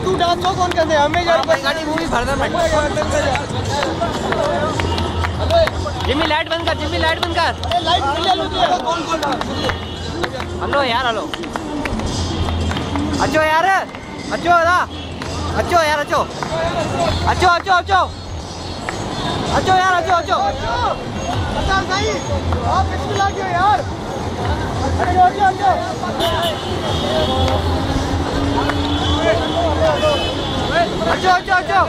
तू डांस को कौन करते हमें यार गाड़ी मूवी भरदा मत। जिम्मी लाइट बंद कर, जिम्मी लाइट बंद कर। लाइट ले लो कौन कौन हेलो यार हेलो अच्छो यार अच्छो दा अच्छो यार अच्छो अच्छो अच्छो अच्छो अच्छो यार अच्छो अच्छो अच्छा सही आप इसमें लागे यार अच्छो अच्छो अच्छो अच्छो अच्छो अच्छो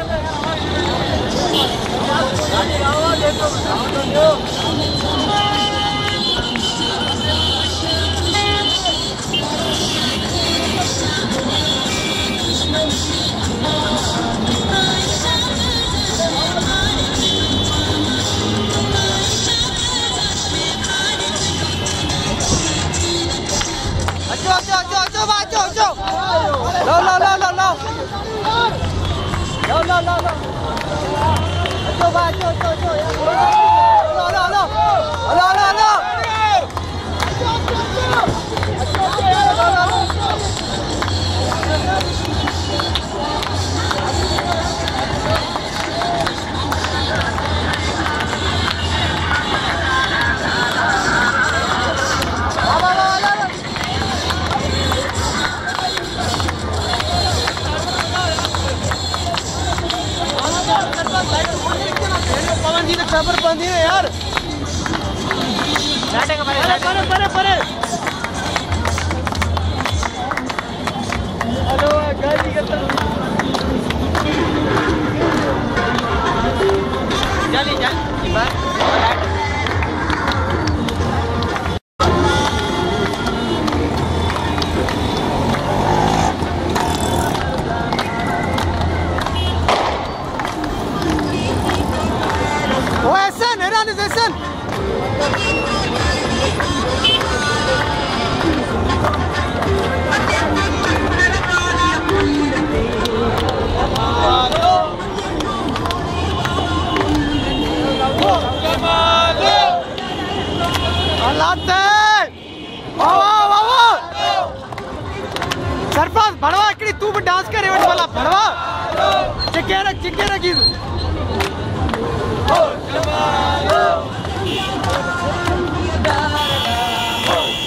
पवन जी ने खबर बंदी है यार परे परे परे हेलो गाड़ी के तरफ चली चल बस सरपंच भड़वा इकड़ी तू भी डांस करे वट वाला भड़वा चिके रखी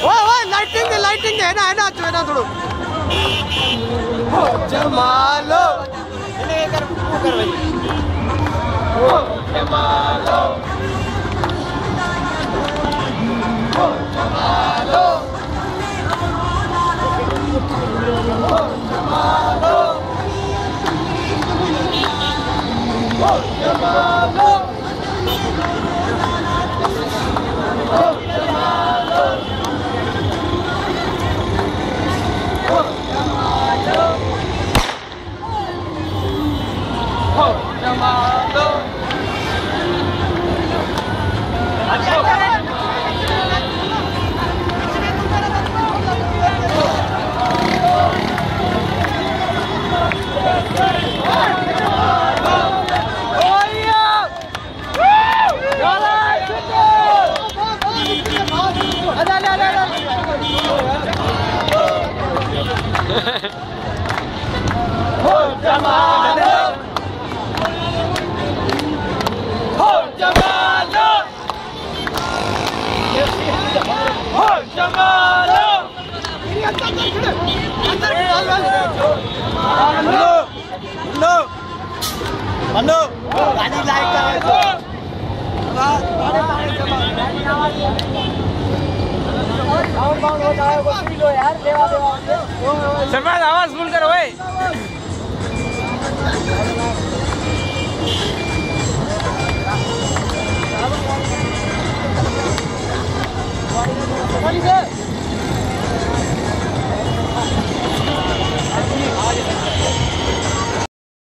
ओए लाइटिंग है ना जो है ना थोड़ो जमालो इन्हें कर भाई जमालो जमालो सरपंच आवाज फुल करो भाई।